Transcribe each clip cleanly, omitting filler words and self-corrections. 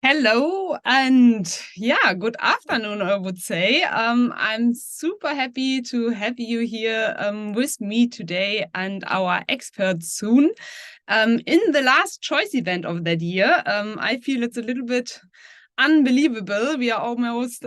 Hello and good afternoon, I would say. I'm super happy to have you here with me today and our experts soon. In the last choice event of that year, I feel it's a little bit unbelievable. We are almost,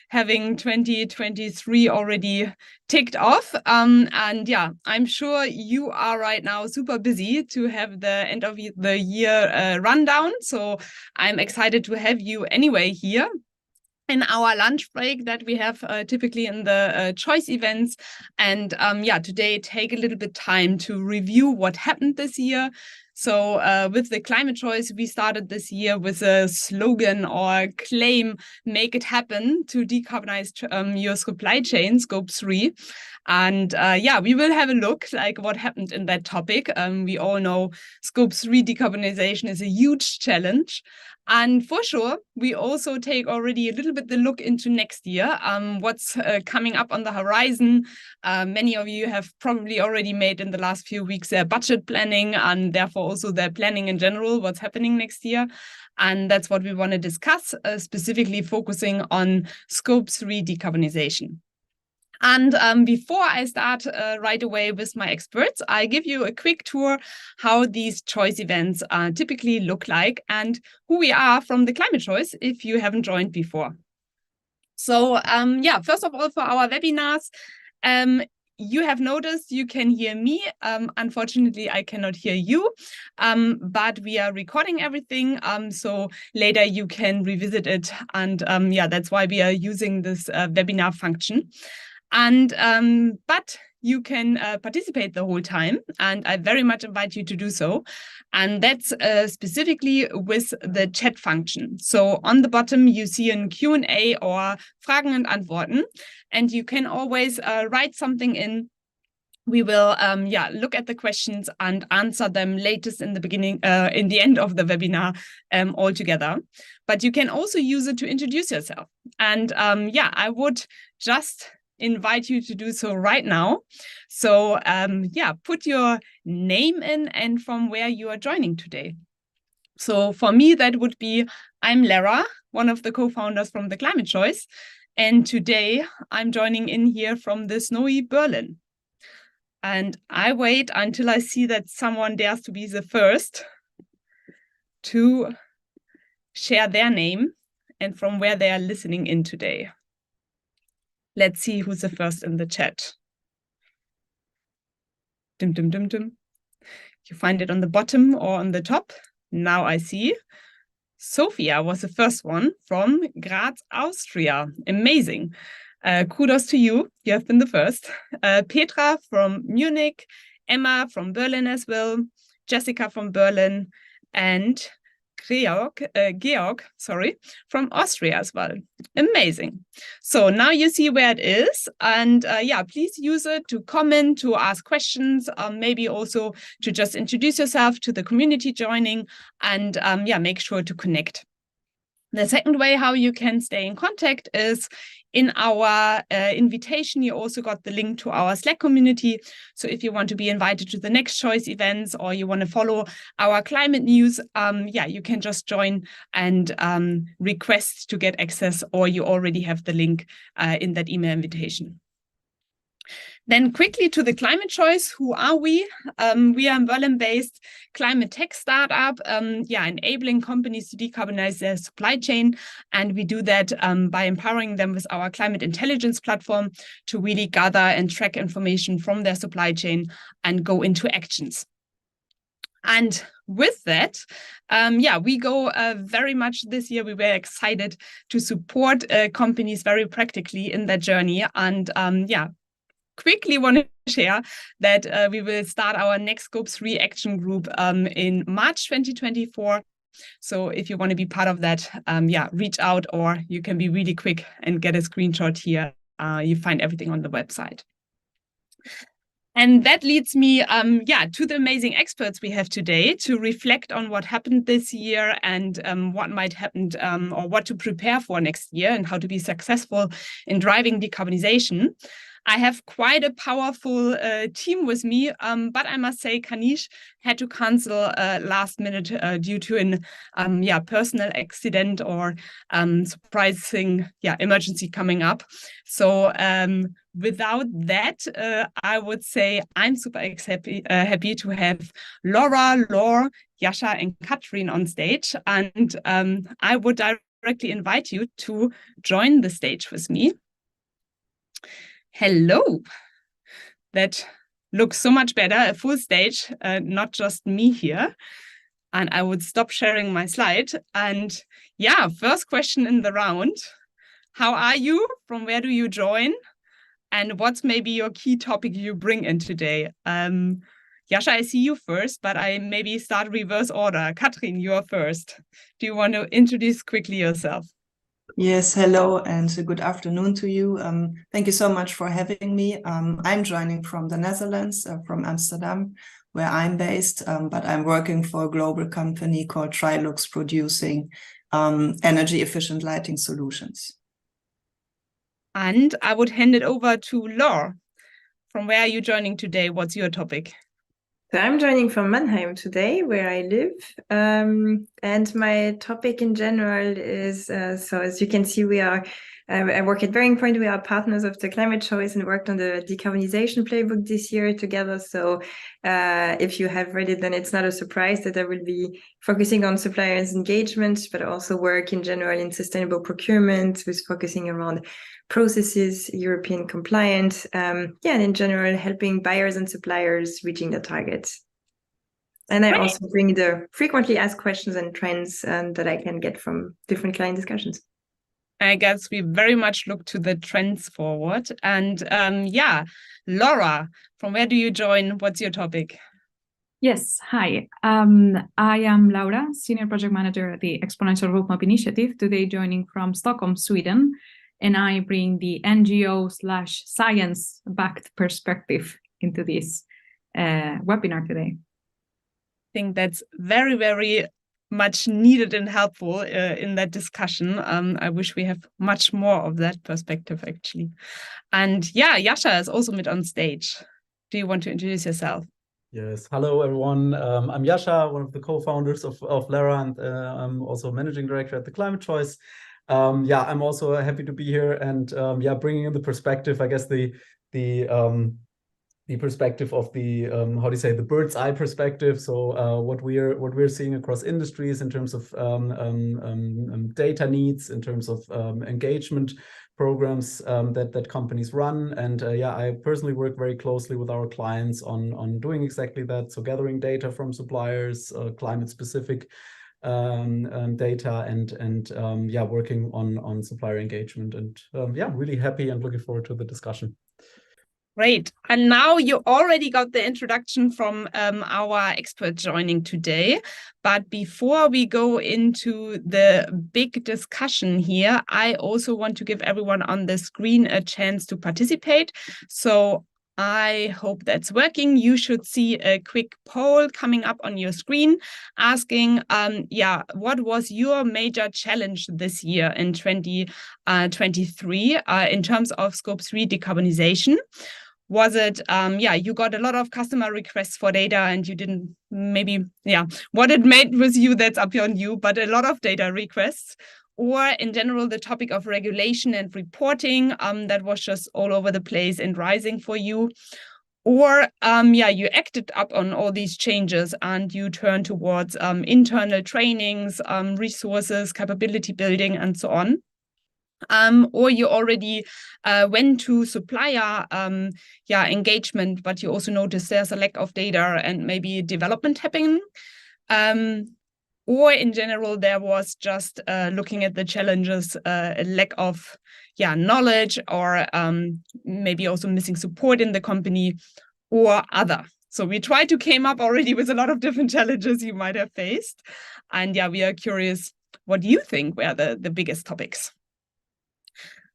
having 2023 already ticked off. I'm sure you are right now super busy to have the end of the year rundown. So I'm excited to have you anyway here in our lunch break that we have typically in the choice events. And today take a little bit time to review what happened this year. So with the climate choice, we started this year with a slogan or claim, make it happen to decarbonize your supply chain, scope 3. And we will have a look like what happened in that topic. We all know scope 3 decarbonization is a huge challenge. And for sure, we also take already a little bit the look into next year, what's coming up on the horizon. Many of you have probably already made in the last few weeks their budget planning and therefore also their planning in general, what's happening next year. And that's what we want to discuss, specifically focusing on scope 3 decarbonization. And before I start right away with my experts, I give you a quick tour how these choice events typically look like and who we are from the climate choice if you haven't joined before. So first of all, for our webinars, you have noticed you can hear me. Unfortunately, I cannot hear you, but we are recording everything. So later you can revisit it. And that's why we are using this webinar function. But you can participate the whole time, and I very much invite you to do so. And that's specifically with the chat function. So on the bottom, you see a Q&A or Fragen und Antworten, and you can always write something in. We will look at the questions and answer them latest in the beginning, in the end of the webinar all together. But you can also use it to introduce yourself. And I would just invite you to do so right now. So put your name in and from where you are joining today. So for me, that would be, I'm Lara, one of the co-founders from the Climate Choice. And today I'm joining in here from the snowy Berlin. And I wait until I see that someone dares to be the first to share their name and from where they are listening in today. Let's see who's the first in the chat. Dim, dim, dim, dim. You find it on the bottom or on the top. Now I see. Sophia was the first one from Graz, Austria. Amazing. Kudos to you. You have been the first. Petra from Munich, Emma from Berlin as well, Jessica from Berlin, and Georg, from Austria as well. Amazing. So now you see where it is. And please use it to comment, to ask questions, maybe also to just introduce yourself to the community joining and make sure to connect. The second way how you can stay in contact is in our invitation. You also got the link to our Slack community. So if you want to be invited to the next choice events or you want to follow our climate news, you can just join and request to get access, or you already have the link in that email invitation. Then quickly to the climate choice. Who are we? We are a Berlin-based climate tech startup, enabling companies to decarbonize their supply chain. And we do that by empowering them with our climate intelligence platform to really gather and track information from their supply chain and go into actions. And with that, we go very much this year. We were excited to support companies very practically in that journey. And quickly want to share that we will start our next Scope 3 action group in March 2024. So if you want to be part of that, reach out, or you can be really quick and get a screenshot here. You find everything on the website. And that leads me to the amazing experts we have today to reflect on what happened this year and what might happen or what to prepare for next year and how to be successful in driving decarbonization. I have quite a powerful team with me, but I must say Kanish had to cancel last minute due to an personal accident or surprising emergency coming up. So without that, I would say I'm super happy to have Laura, Laure, Yasha, and Katrin on stage, and I would directly invite you to join the stage with me. Hello. That looks so much better, a full stage, not just me here. And I would stop sharing my slide. And yeah, first question in the round. How are you? From where do you join? And what's maybe your key topic you bring in today? Yasha, I see you first, but I maybe start reverse order. Katrin, you are first. Do you want to introduce quickly yourself? Yes, hello and good afternoon to you. Thank you so much for having me. I'm joining from the Netherlands, from Amsterdam, where I'm based, but I'm working for a global company called Trilux, producing energy efficient lighting solutions. And I would hand it over to Laure. From where are you joining today? What's your topic? So I'm joining from Mannheim today, where I live. And my topic in general is, so as you can see, I work at BearingPoint. We are partners of the climate choice and worked on the decarbonization playbook this year together. So if you have read it, then it's not a surprise that I will be focusing on suppliers engagement, but also work in general in sustainable procurement with focusing around processes, European compliant, and in general, helping buyers and suppliers reaching their targets. And I also bring the frequently asked questions and trends that I can get from different client discussions. I guess we very much look to the trends forward. And Laura, from where do you join? What's your topic? Yes, hi. I am Laura, Senior Project Manager at the Exponential Roadmap initiative, today joining from Stockholm, Sweden. And I bring the NGO/science-backed perspective into this webinar today. I think that's very, very much needed and helpful in that discussion. I wish we have much more of that perspective, actually. And yeah, Yasha is also on stage. Do you want to introduce yourself? Yes, hello everyone. I'm Yasha, one of the co-founders of Lara, and I'm also managing director at the Climate Choice. I'm also happy to be here and bringing in the perspective, I guess the perspective of the the bird's eye perspective. So what we're seeing across industries in terms of data needs, in terms of engagement programs that companies run, and I personally work very closely with our clients on doing exactly that. So gathering data from suppliers, climate specific data, and working on supplier engagement, and really happy and looking forward to the discussion. Great. And now you already got the introduction from our expert joining today. But before we go into the big discussion here, I also want to give everyone on the screen a chance to participate. So I hope that's working. You should see a quick poll coming up on your screen asking, what was your major challenge this year in 2023 in terms of Scope 3 decarbonization? Was it, you got a lot of customer requests for data and you didn't what it made with you, that's up on you, but a lot of data requests? Or in general, the topic of regulation and reporting, that was just all over the place and rising for you? Or, you acted up on all these changes and you turned towards internal trainings, resources, capability building, and so on. Or you already went to supplier engagement, but you also noticed there's a lack of data and maybe development happening. Or in general, there was just looking at the challenges, a lack of knowledge, or maybe also missing support in the company, or other. So we tried to came up already with a lot of different challenges you might have faced. And we are curious, what do you think were the biggest topics?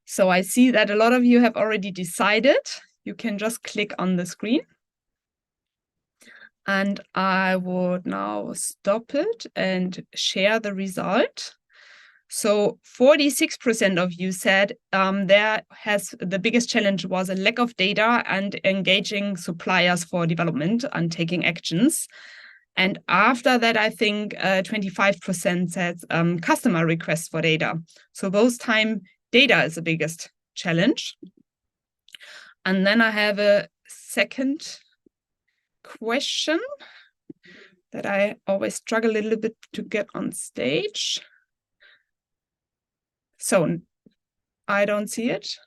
So I see that a lot of you have already decided. You can just click on the screen. And I would now stop it and share the result. So 46% of you said the biggest challenge was a lack of data and engaging suppliers for development and taking actions. And after that, I think 25% said customer requests for data. So both time data is the biggest challenge. And then I have a second question that I always struggle a little bit to get on stage. So I don't see it.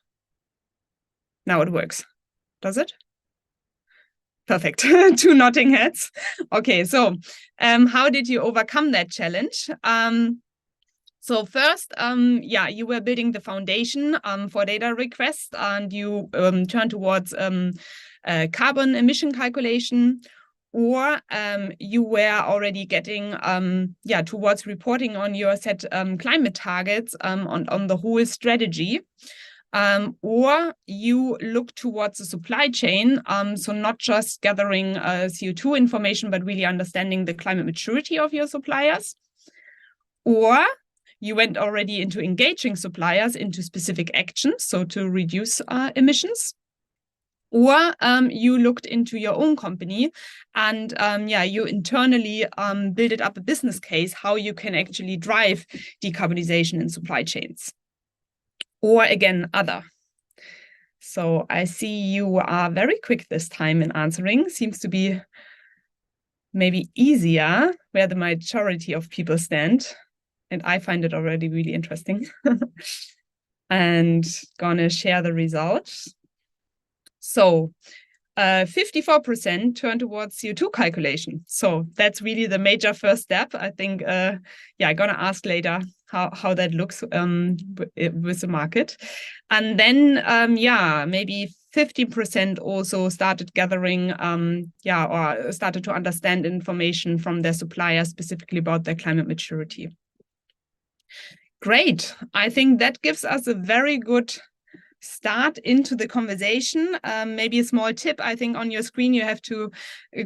Now it works. Does it? Perfect. 2 nodding heads. Okay, so how did you overcome that challenge? So first, you were building the foundation for data requests, and you turned towards carbon emission calculation, or you were already getting towards reporting on your set climate targets on the whole strategy. Or you look towards the supply chain, so not just gathering CO2 information, but really understanding the climate maturity of your suppliers. Or you went already into engaging suppliers into specific actions, so to reduce emissions. Or you looked into your own company and you internally built up a business case how you can actually drive decarbonization in supply chains. Or again, other. So I see you are very quick this time in answering. Seems to be maybe easier where the majority of people stand. And I find it already really interesting. And gonna share the results. So 54% turn towards CO2 calculation. So that's really the major first step. I think, I'm gonna ask later how that looks with the market. And then, maybe 50% also started gathering, or started to understand information from their suppliers specifically about their climate maturity. Great. I think that gives us a very good start into the conversation. Maybe a small tip, I think on your screen you have to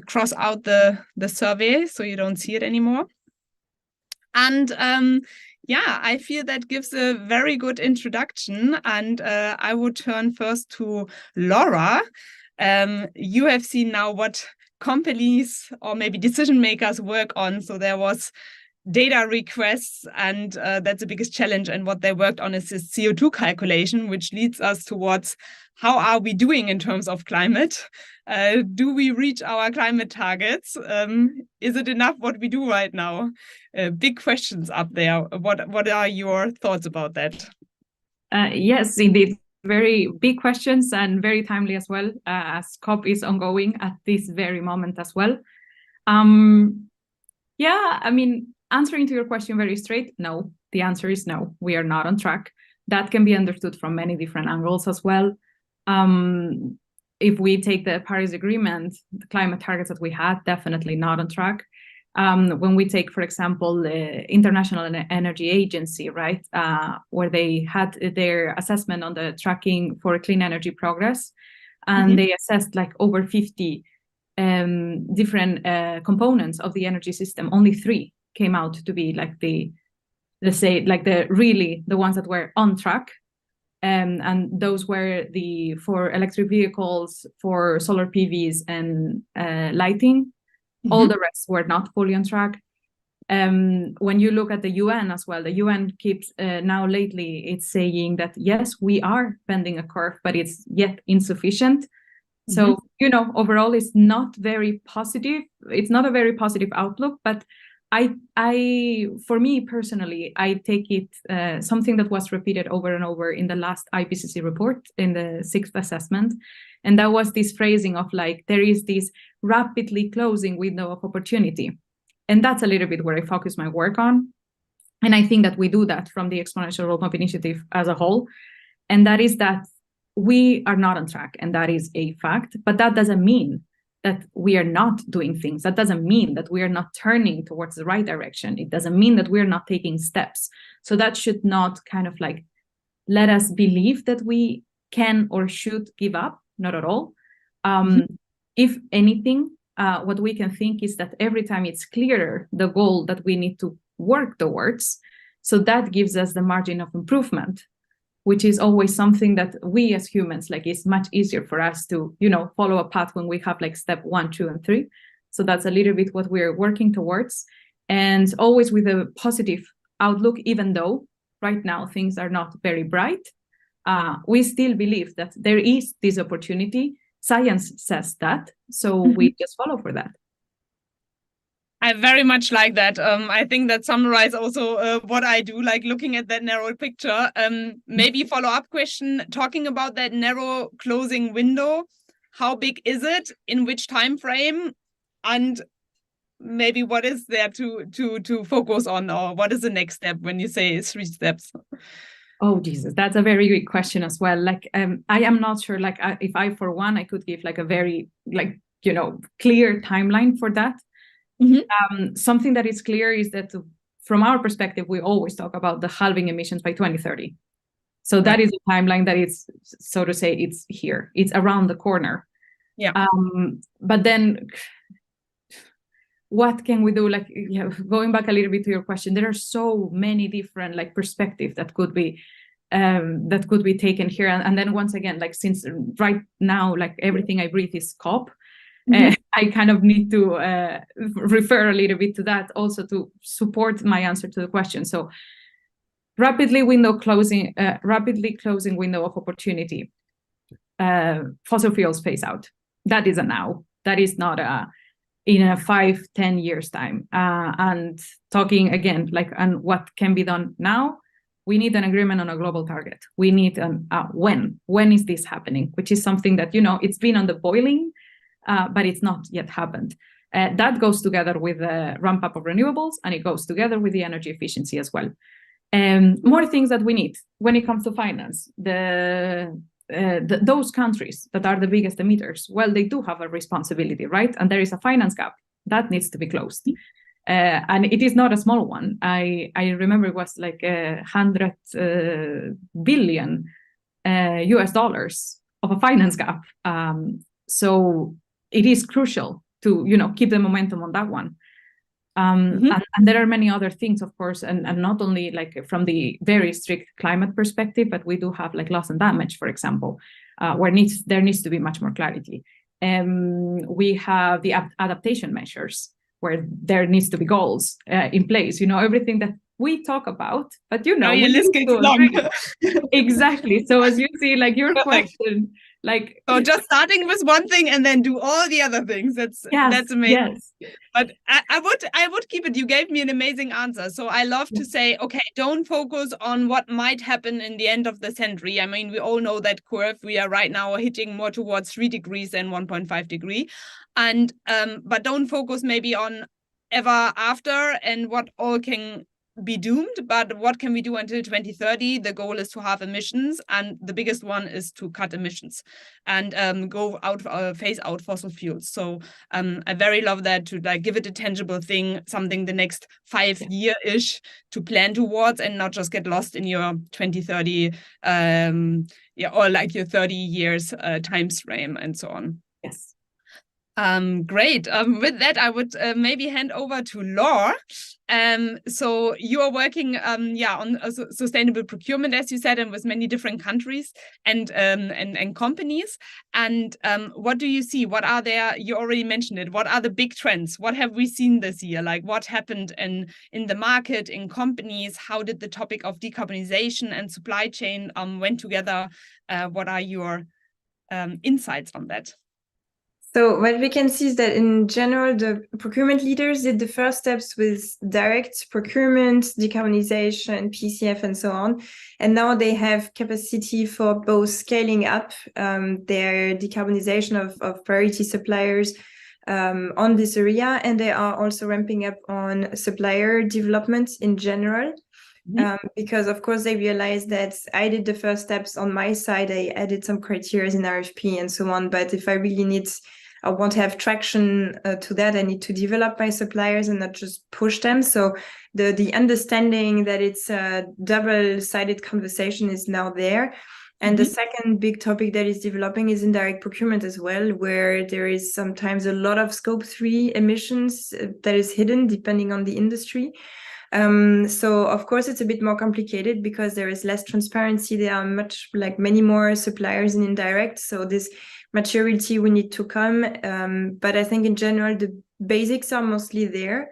cross out the survey so you don't see it anymore. And I feel that gives a very good introduction, and I would turn first to Laura. You have seen now what companies or maybe decision makers work on. So there was data requests, and that's the biggest challenge. And what they worked on is this CO2 calculation, which leads us towards how are we doing in terms of climate? Do we reach our climate targets? Is it enough what we do right now? Big questions up there. What are your thoughts about that? Yes, indeed. Very big questions and very timely as well, as COP is ongoing at this very moment as well. Answering to your question very straight, no. The answer is no. We are not on track. That can be understood from many different angles as well. If we take the Paris Agreement, the climate targets that we had, definitely not on track. When we take, for example, the International Energy Agency, right, where they had their assessment on the tracking for clean energy progress, and they assessed like over 50 different components of the energy system. Only 3 came out to be like the ones that were on track. And those were for electric vehicles, for solar PVs and lighting. All the rest were not fully on track. When you look at the UN as well, the UN keeps now lately, it's saying that, yes, we are bending a curve, but it's yet insufficient. So, overall, it's not very positive. It's not a very positive outlook, but for me personally, I take it something that was repeated over and over in the last IPCC report in the 6th assessment. And that was this phrasing of like, there is this rapidly closing window of opportunity. And that's a little bit where I focus my work on. And I think that we do that from the Exponential Roadmap initiative as a whole. And that is that we are not on track. And that is a fact. But that doesn't mean that we are not doing things. That doesn't mean that we are not turning towards the right direction. It doesn't mean that we're not taking steps. So that should not kind of like let us believe that we can or should give up. Not at all. If anything, what we can think is that every time it's clearer the goal that we need to work towards, So that gives us the margin of improvement, which is always something that we as humans, like, it's much easier for us to, follow a path when we have like step 1, 2, and 3. So that's a little bit what we're working towards, and always with a positive outlook, even though right now things are not very bright. We still believe that there is this opportunity. Science says that, so we just follow for that. I very much like that. I think that summarizes also what I do, like looking at that narrow picture. Maybe follow-up question, talking about that narrow closing window. How big is it? In which time frame? And maybe what is there to focus on, or what is the next step when you say 3 steps? Oh, Jesus, that's a very good question as well. Like, I am not sure, like, if I, for one, I could give like a very, like, clear timeline for that. Something that is clear is that from our perspective, we always talk about the halving emissions by 2030. So that is a timeline that is, so to say, it's here, it's around the corner. Yeah. But then what can we do? Like, going back a little bit to your question, there are so many different like perspectives that could be taken here. And then once again, like, since right now, like everything I breathe is COP, I kind of need to refer a little bit to that also to support my answer to the question. So rapidly closing window of opportunity. Fossil fuels phase out. That is a now. That is not in a 5-10 years time. And talking again, like, and what can be done now? We need an agreement on a global target. We need when is this happening? Which is something that, it's been on the boiling, but it's not yet happened. That goes together with the ramp up of renewables, and it goes together with the energy efficiency as well. More things that we need when it comes to finance. Those countries that are the biggest emitters, well, they do have a responsibility, right? And there is a finance gap that needs to be closed. And it is not a small one. I remember it was like $100 billion US dollars of a finance gap. So it is crucial to, keep the momentum on that one. And there are many other things, of course, and not only like from the very strict climate perspective, but we do have like loss and damage, for example, where there needs to be much more clarity. We have the adaptation measures, where there needs to be goals in place, everything that we talk about, but now your list gets long. Exactly. So as you see, like your question, like, so just starting with one thing and then do all the other things. That's amazing. Yes. But I would keep it. You gave me an amazing answer. So I love to say, okay, don't focus on what might happen in the end of the century. I mean, we all know that curve. We are right now hitting more towards 3 degrees than 1.5 degree. And but don't focus maybe on ever after and what all can be doomed, but what can we do until 2030? The goal is to halve emissions, and the biggest one is to cut emissions and phase out fossil fuels. So I very love that, to like give it a tangible thing, something the next 5 year-ish to plan towards, and not just get lost in your 2030 or like your 30 years time frame and so on. Yes. Great. With that, I would maybe hand over to Laure. So you are working on sustainable procurement, as you said, and with many different countries and companies. And what do you see? What are there? You already mentioned it. What are the big trends? What have we seen this year? Like, what happened in the market, in companies? How did the topic of decarbonization and supply chain went together? What are your insights on that? So what we can see is that in general, the procurement leaders did the first steps with direct procurement, decarbonization, PCF, and so on. And now they have capacity for both scaling up their decarbonization of priority suppliers on this area. And they are also ramping up on supplier development in general. Because of course they realized that I did the first steps on my side. I added some criteria in RFP and so on. But if I really I want to have traction to that, I need to develop my suppliers and not just push them. So the understanding that it's a double-sided conversation is now there. And the second big topic that is developing is indirect procurement as well, where there is sometimes a lot of scope 3 emissions that is hidden depending on the industry. So of course it's a bit more complicated because there is less transparency. There are many more suppliers in indirect. So this maturity we need to come. But I think in general, the basics are mostly there.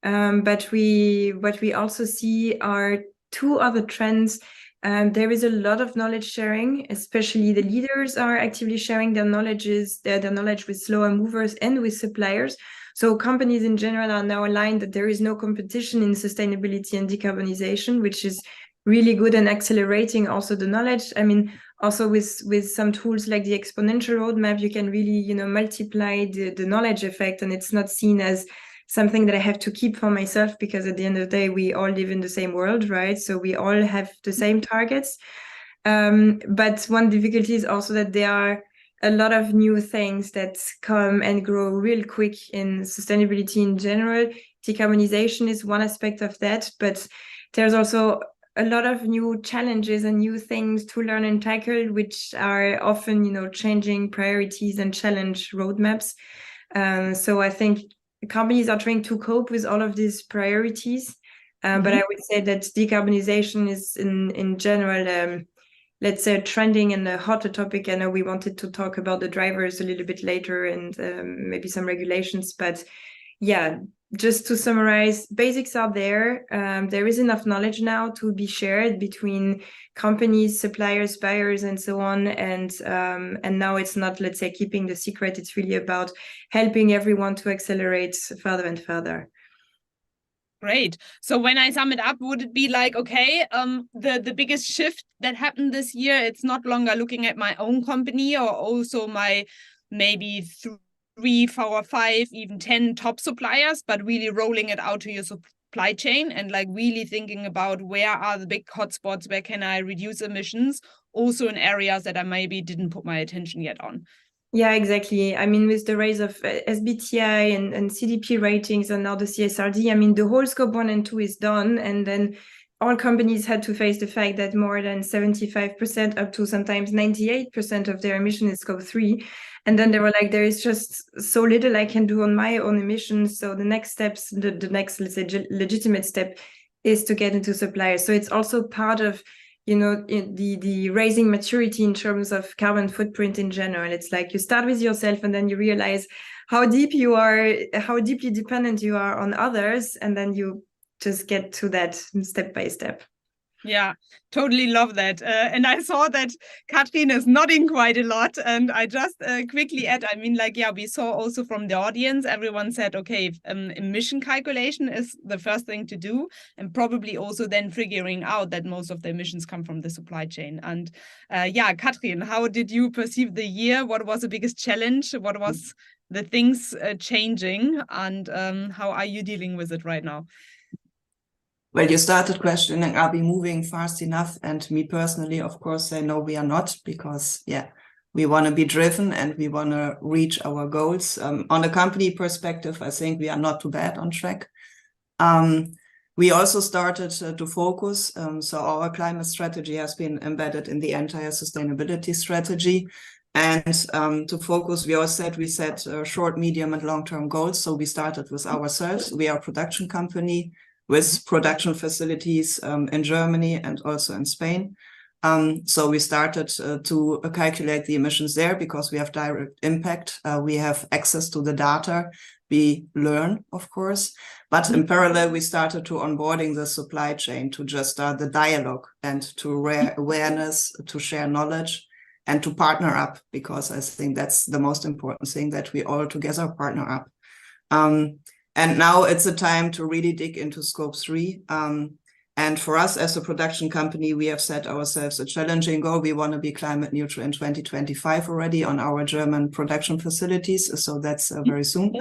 But what we also see are two other trends. There is a lot of knowledge sharing, especially the leaders are actively sharing their knowledge with slower movers and with suppliers. So companies in general are now aligned that there is no competition in sustainability and decarbonization, which is really good and accelerating also the knowledge. I mean, also with some tools like the Exponential Roadmap, you can really, multiply the knowledge effect, and it's not seen as something that I have to keep for myself, because at the end of the day, we all live in the same world, right? So we all have the same targets. But one difficulty is also that there are a lot of new things that come and grow real quick in sustainability in general. Decarbonization is one aspect of that, but there's also a lot of new challenges and new things to learn and tackle, which are often, changing priorities and challenge roadmaps. So I think companies are trying to cope with all of these priorities. But I would say that decarbonization is in general, let's say, trending and a hotter topic. I know we wanted to talk about the drivers a little bit later and maybe some regulations, but yeah, just to summarize, basics are there. There is enough knowledge now to be shared between companies, suppliers, buyers, and so on. And now it's not, let's say, keeping the secret. It's really about helping everyone to accelerate further and further. Great. So when I sum it up, would it be like, okay, the biggest shift that happened this year, it's not longer looking at my own company or also my maybe 3, 4, or 5, even 10 top suppliers, but really rolling it out to your supply chain and like really thinking about where are the big hotspots, where can I reduce emissions, also in areas that I maybe didn't put my attention yet on. Yeah, exactly. I mean, with the rise of SBTi and CDP ratings and now the CSRD, I mean, the whole scope 1 and 2 is done. And then all companies had to face the fact that more than 75% up to sometimes 98% of their emission is scope 3. And then they were like, there is just so little I can do on my own emissions. So the next steps, the next, let's say, legitimate step is to get into suppliers. So it's also part of the raising maturity in terms of carbon footprint in general. It's like you start with yourself and then you realize how deeply dependent you are on others, and then you just get to that step by step. Yeah, totally love that. And I saw that Katrin is nodding quite a lot. And I just quickly add, I mean, like, yeah, we saw also from the audience, everyone said, okay, emission calculation is the first thing to do. And probably also then figuring out that most of the emissions come from the supply chain. And yeah, Katrin, how did you perceive the year? What was the biggest challenge? What was the things changing? And how are you dealing with it right now? Well, you started questioning, are we moving fast enough? And me personally, of course, say no, we are not, because, yeah, we want to be driven and we want to reach our goals. On a company perspective, I think we are not too bad on track. We also started to focus. So our climate strategy has been embedded in the entire sustainability strategy. And to focus, we set short, medium, and long-term goals. So we started with ourselves. We are a production company with production facilities in Germany and also in Spain. So we started to calculate the emissions there because we have direct impact. We have access to the data. We learn, of course. But in parallel, we started to onboarding the supply chain to just start the dialogue and to raise awareness, to share knowledge, and to partner up, because I think that's the most important thing, that we all together partner up. And now it's a time to really dig into scope 3. And for us as a production company, we have set ourselves a challenging goal. We want to be climate neutral in 2025 already on our German production facilities. So that's very soon.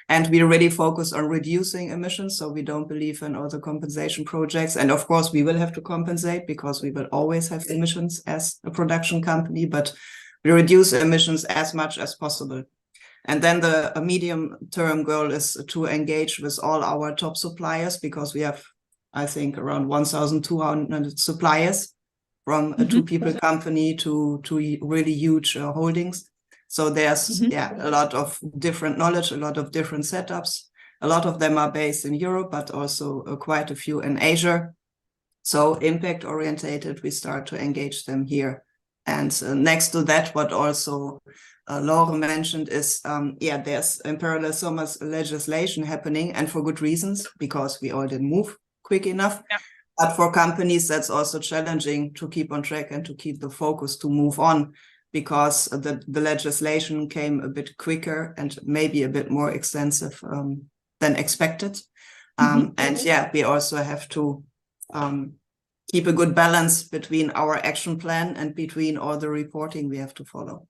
And we really focus on reducing emissions. So we don't believe in all the compensation projects. And of course, we will have to compensate because we will always have emissions as a production company, but we reduce emissions as much as possible. And then the medium-term goal is to engage with all our top suppliers, because we have, I think, around 1,200 suppliers, from a two-people company to really huge holdings. So there's a lot of different knowledge, a lot of different setups. A lot of them are based in Europe, but also quite a few in Asia. So impact orientated, we start to engage them here. And next to that, what also Laura mentioned is, there's in parallel so much legislation happening, and for good reasons, because we all didn't move quick enough. Yeah. But for companies, that's also challenging to keep on track and to keep the focus to move on, because the legislation came a bit quicker and maybe a bit more extensive than expected. And yeah, we also have to keep a good balance between our action plan and between all the reporting we have to follow.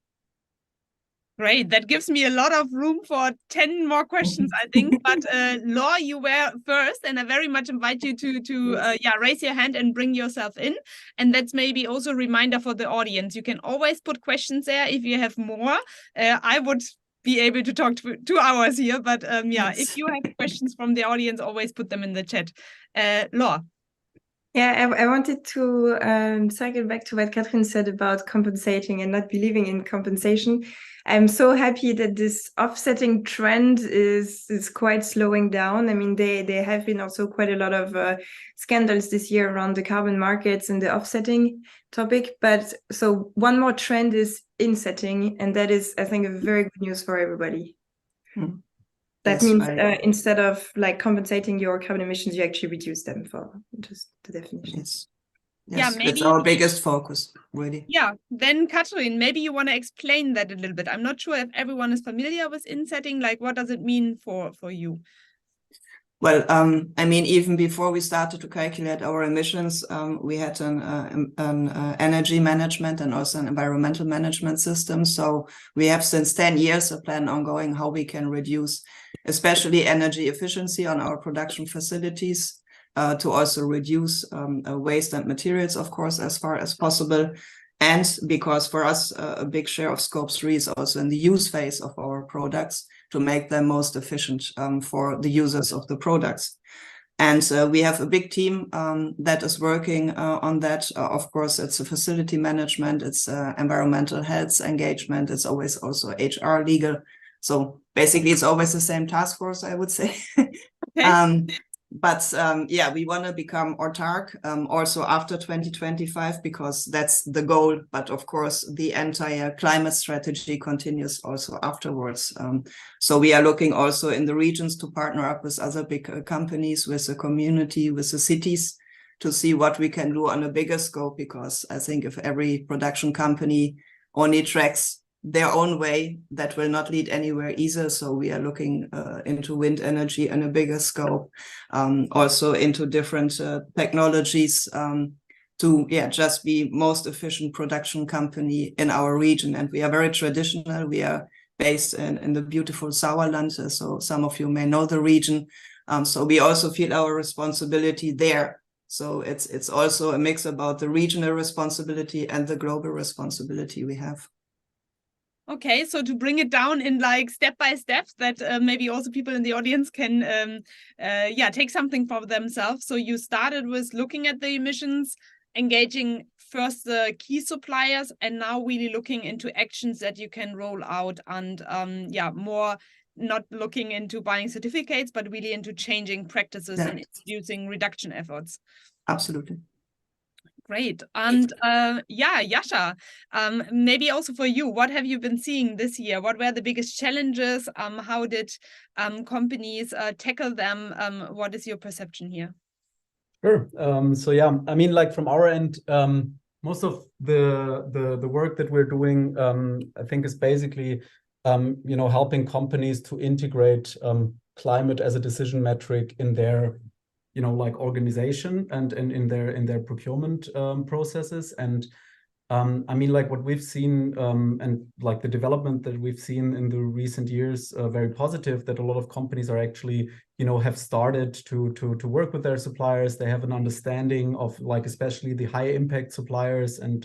Great. That gives me a lot of room for 10 more questions, I think. But Laura, you were first, and I very much invite you to raise your hand and bring yourself in. And that's maybe also a reminder for the audience. You can always put questions there if you have more. I would be able to talk 2 hours here, but yes. If you have questions from the audience, always put them in the chat. Laura. Yeah, I wanted to cycle back to what Katrin said about compensating and not believing in compensation. I'm so happy that this offsetting trend is quite slowing down. I mean, there have been also quite a lot of scandals this year around the carbon markets and the offsetting topic. But so one more trend is insetting, and that is, I think, a very good news for everybody. That means instead of like compensating your carbon emissions, you actually reduce them, for just the definition. Yes. Yeah, maybe it's our biggest focus, really. Yeah, then Katrin, maybe you want to explain that a little bit. I'm not sure if everyone is familiar with insetting. Like, what does it mean for you? Well, I mean, even before we started to calculate our emissions, we had an energy management and also an environmental management system. So we have since 10 years a plan ongoing how we can reduce, especially energy efficiency on our production facilities, to also reduce waste and materials, of course, as far as possible. And because for us, a big share of Scope 3 is also in the use phase of our products, to make them most efficient for the users of the products. And we have a big team that is working on that. Of course, it's a facility management, it's environmental health engagement, it's always also HR, legal. So basically, it's always the same task force, I would say. Okay. But we want to become autark also after 2025, because that's the goal. But of course, the entire climate strategy continues also afterwards. So we are looking also in the regions to partner up with other big companies, with the community, with the cities, to see what we can do on a bigger scope. Because I think if every production company only tracks their own way, that will not lead anywhere either. So we are looking into wind energy in a bigger scope, also into different technologies to just be most efficient production company in our region. And we are very traditional. We are based in the beautiful Sauerland, so some of you may know the region. So we also feel our responsibility there. So it's also a mix about the regional responsibility and the global responsibility we have. Okay, so to bring it down in like step by step, that maybe also people in the audience can take something for themselves. So you started with looking at the emissions, engaging first the key suppliers, and now really looking into actions that you can roll out, and more not looking into buying certificates, but really into changing practices and introducing reduction efforts. Absolutely. Great. And Jascha, maybe also for you, what have you been seeing this year? What were the biggest challenges? How did companies tackle them? What is your perception here? Sure. I mean, like from our end, most of the work that we're doing, I think, is basically helping companies to integrate climate as a decision metric in their organization and in their procurement processes. And I mean, like what we've seen and like the development that we've seen in the recent years, very positive, that a lot of companies are actually have started to work with their suppliers. They have an understanding of like especially the high impact suppliers and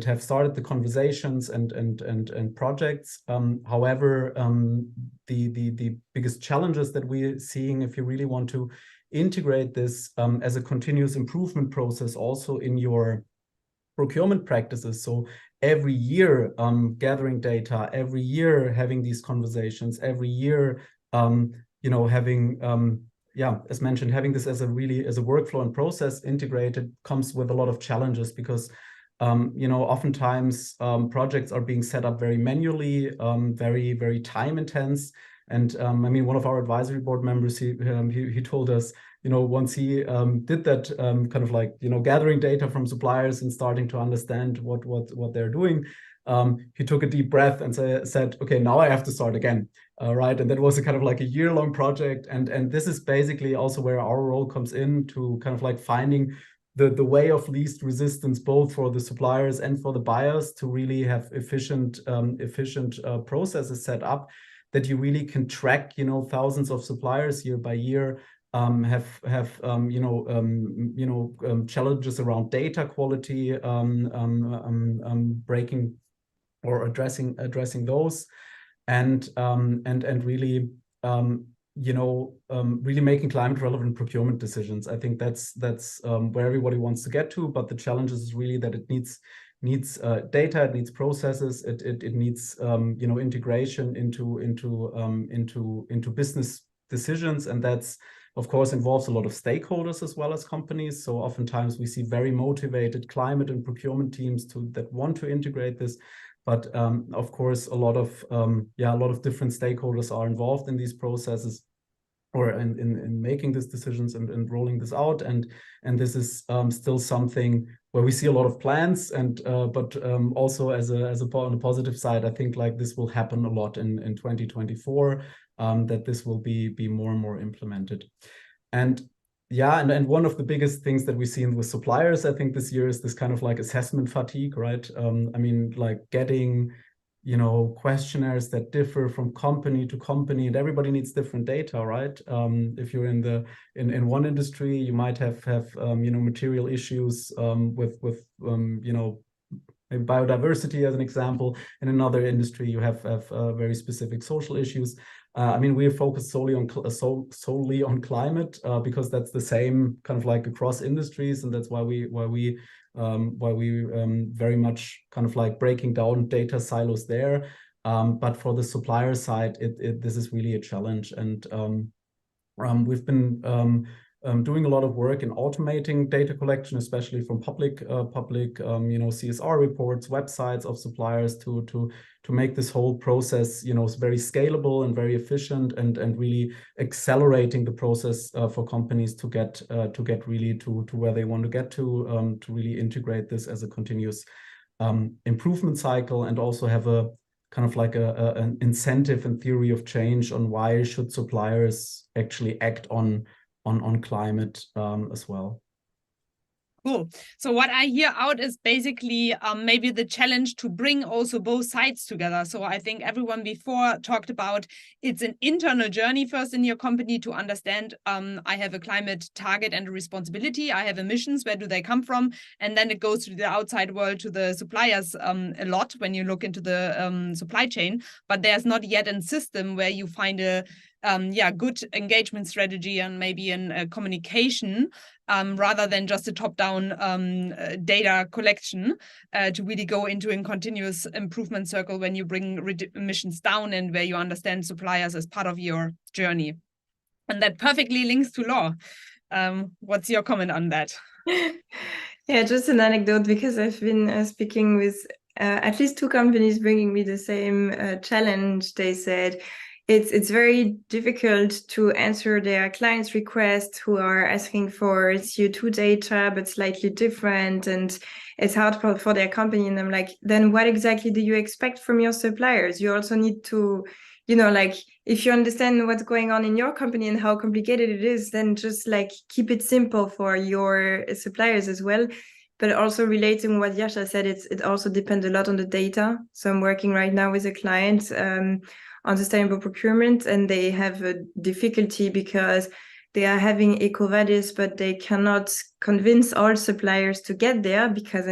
have started the conversations and projects. However, the biggest challenges that we're seeing, if you really want to integrate this as a continuous improvement process also in your procurement practices. So every year gathering data, every year having these conversations, every year having as mentioned, having this as a workflow and process integrated comes with a lot of challenges, because oftentimes projects are being set up very manually, very, very time intense. And one of our advisory board members, he told us, once he did that kind of like, gathering data from suppliers and starting to understand what they're doing, he took a deep breath and said, okay, now I have to start again. Right. And that was a kind of like a year-long project. And this is basically also where our role comes in, to kind of like finding the way of least resistance, both for the suppliers and for the buyers, to really have efficient processes set up that you really can track, thousands of suppliers year by year, have challenges around data quality, breaking or addressing those, and really really making climate relevant procurement decisions. I think that's where everybody wants to get to, but the challenge is really that it needs data, it needs processes, it needs integration into business decisions, and that's of course involves a lot of stakeholders as well as companies. So oftentimes we see very motivated climate and procurement teams that want to integrate this, but of course a lot of different stakeholders are involved in these processes, or in making these decisions and rolling this out, and this is still something where we see a lot of plans, and but also on the positive side, I think like this will happen a lot in 2024, that this will be more and more implemented. And one of the biggest things that we see with suppliers, I think this year, is this kind of like assessment fatigue, right? Like getting questionnaires that differ from company to company, and everybody needs different data, right? If you're in one industry, you might have material issues with maybe biodiversity as an example. In another industry, you have very specific social issues. We are focused solely on climate because that's the same kind of like across industries, and that's why we very much kind of like breaking down data silos there. But for the supplier side, this is really a challenge, and we've been doing a lot of work in automating data collection, especially from public CSR reports, websites of suppliers, to make this whole process very scalable and very efficient, and really accelerating the process for companies to get really to where they want to get to really integrate this as a continuous improvement cycle, and also have a kind of like an incentive and theory of change on why should suppliers actually act on climate as well. Cool. So what I hear out is basically maybe the challenge to bring also both sides together. So I think everyone before talked about it's an internal journey first in your company to understand I have a climate target and a responsibility. I have emissions. Where do they come from? And then it goes to the outside world, to the suppliers a lot when you look into the supply chain. But there's not yet a system where you find a good engagement strategy and maybe a communication rather than just a top-down data collection to really go into a continuous improvement circle when you bring emissions down, and where you understand suppliers as part of your journey. And that perfectly links to law. What's your comment on that? Yeah, just an anecdote, because I've been speaking with at least two companies bringing me the same challenge. They said, it's very difficult to answer their clients' requests who are asking for CO2 data, but slightly different. And it's hard for their company. And I'm like, then what exactly do you expect from your suppliers? You also need to, if you understand what's going on in your company and how complicated it is, then just like keep it simple for your suppliers as well. But also relating what Yasha said, it also depends a lot on the data. So I'm working right now with a client on sustainable procurement, and they have a difficulty because they are having EcoVadis, but they cannot convince all suppliers to get there because,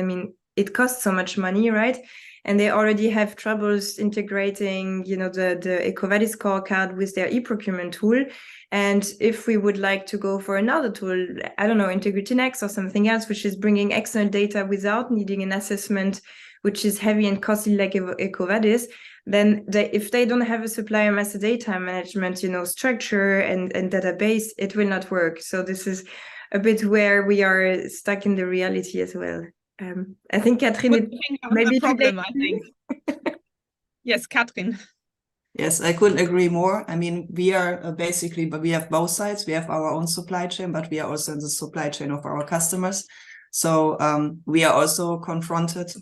it costs so much money, right? and they already have troubles integrating, the EcoVadis scorecard with their e-procurement tool. And if we would like to go for another tool, I don't know, Integrity Next or something else, which is bringing excellent data without needing an assessment, which is heavy and costly like EcoVadis, then if they don't have a supplier master data management, structure and database, it will not work. So this is a bit where we are stuck in the reality as well. I think Katrin, maybe a problem, I think. Yes, Katrin. Yes, I couldn't agree more. I mean, we are basically, but we have both sides. We have our own supply chain, but we are also in the supply chain of our customers. So we are also confronted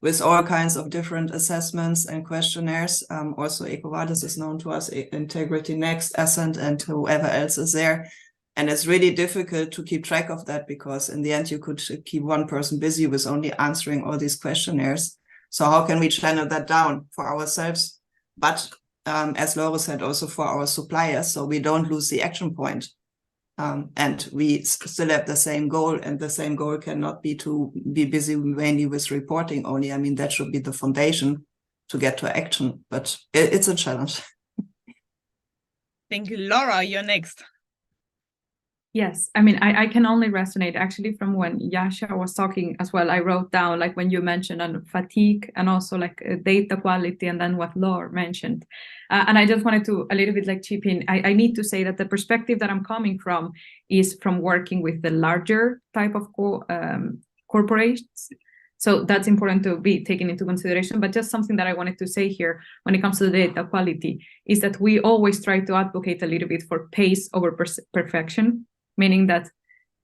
with all kinds of different assessments and questionnaires. Also, EcoVadis is known to us, Integrity Next, Ascent, and whoever else is there. And it's really difficult to keep track of that, because in the end, you could keep one person busy with only answering all these questionnaires. So how can we channel that down for ourselves? But as Laura said, also for our suppliers, so we don't lose the action point. And we still have the same goal, and the same goal cannot be to be busy mainly with reporting only. I mean, that should be the foundation to get to action, but it's a challenge. Thank you. Laura, you're next. Yes, I mean, I can only resonate actually from when Yasha was talking as well. I wrote down like when you mentioned on fatigue and also like data quality, and then what Laura mentioned. And I just wanted to a little bit like chip in. I need to say that the perspective that I'm coming from is from working with the larger type of corporations. So that's important to be taken into consideration. But just something that I wanted to say here when it comes to the data quality is that we always try to advocate a little bit for pace over perfection. Meaning that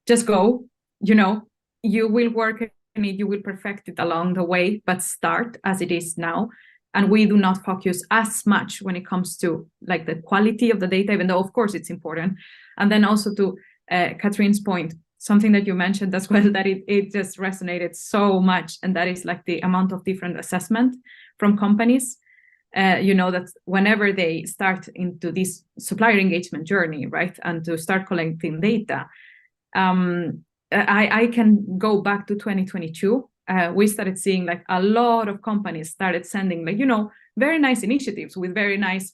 just go, you will work on it, you will perfect it along the way, but start as it is now. And we do not focus as much when it comes to like the quality of the data, even though of course it's important. And then also to Katrin's point, something that you mentioned as well, that it just resonated so much. And that is like the amount of different assessment from companies. That whenever they start into this supplier engagement journey, right, and to start collecting data, I can go back to 2022. We started seeing like a lot of companies started sending like, very nice initiatives with very nice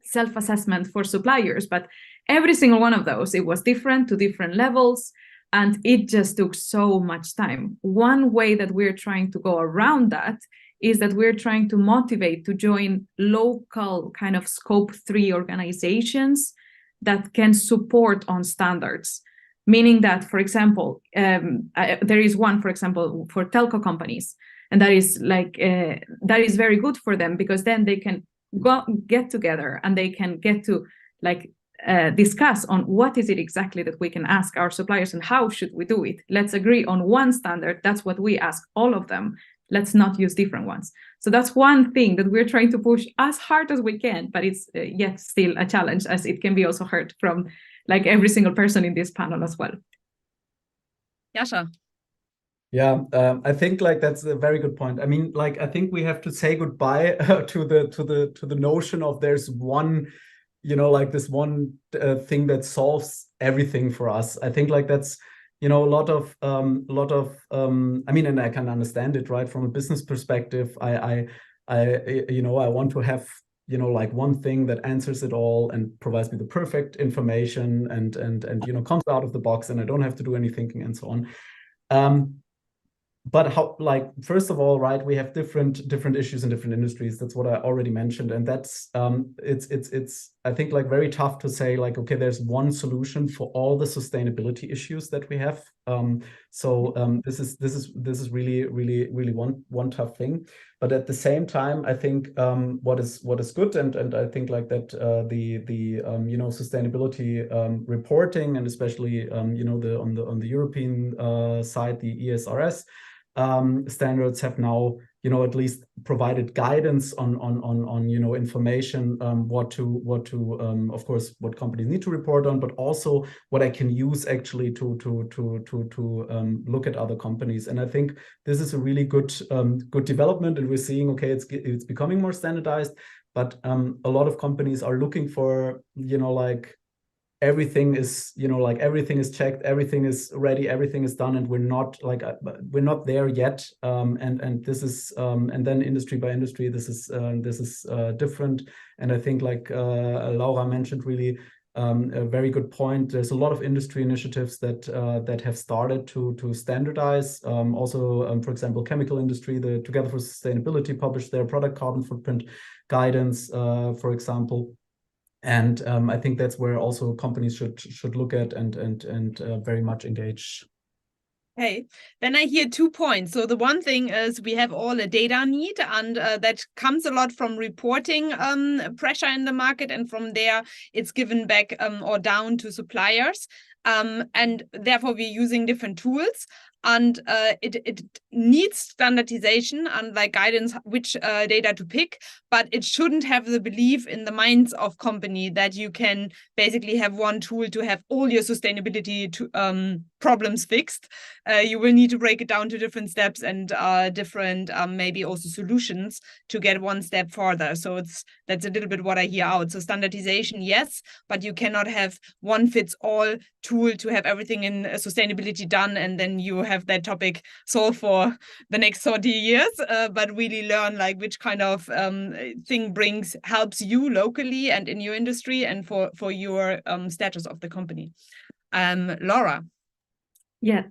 self-assessment for suppliers, but every single one of those, it was different to different levels, and it just took so much time. One way that we're trying to go around that is that we're trying to motivate to join local kind of scope 3 organizations that can support on standards. Meaning that, for example, there is one, for example, for telco companies, and that is like, that is very good for them, because then they can get together and they can get to like discuss on what is it exactly that we can ask our suppliers and how should we do it. Let's agree on one standard. That's what we ask all of them. Let's not use different ones. So that's one thing that we're trying to push as hard as we can, but it's yet still a challenge, as it can be also heard from like every single person in this panel as well. Yasha. Yeah, I think like that's a very good point. I mean, like I think we have to say goodbye to the notion of there's one, like this one thing that solves everything for us. I think like that's a lot of I mean, and I can understand it, right, from a business perspective. I want to have like one thing that answers it all and provides me the perfect information and comes out of the box, and I don't have to do any thinking and so on. But how, like, first of all, right, we have different issues in different industries. That's what I already mentioned, and that's it's I think like very tough to say like, okay, there's one solution for all the sustainability issues that we have. This is really one tough thing. But at the same time, I think what is good, and I think like that the sustainability reporting, and especially on the European side, the ESRS standards have now at least provided guidance on information, what to of course what companies need to report on, but also what I can use actually to look at other companies. And I think this is a really good development, and we're seeing, okay, it's becoming more standardized, but a lot of companies are looking for like everything is, you know, like everything is checked, everything is ready, everything is done, and we're not there yet. And this is and then industry by industry, this is different. And I think, like Laura mentioned, really a very good point. There's a lot of industry initiatives that have started to standardize. Also, for example, chemical industry, the Together for Sustainability published their product carbon footprint guidance, for example. And I think that's where also companies should look at and very much engage. Okay, then I hear 2 points. So the one thing is we have all a data need, and that comes a lot from reporting pressure in the market, and from there it's given back or down to suppliers. And therefore we're using different tools, and it needs standardization and like guidance which data to pick, but it shouldn't have the belief in the minds of company that you can basically have one tool to have all your sustainability problems fixed. You will need to break it down to different steps and different maybe also solutions to get one step further. So that's a little bit what I hear out. So standardization, yes, but you cannot have one fits all tool to have everything in sustainability done, and then you have that topic solved for the next 30 years, but really learn like which kind of thing helps you locally and in your industry and for your status of the company. Laura. Yeah,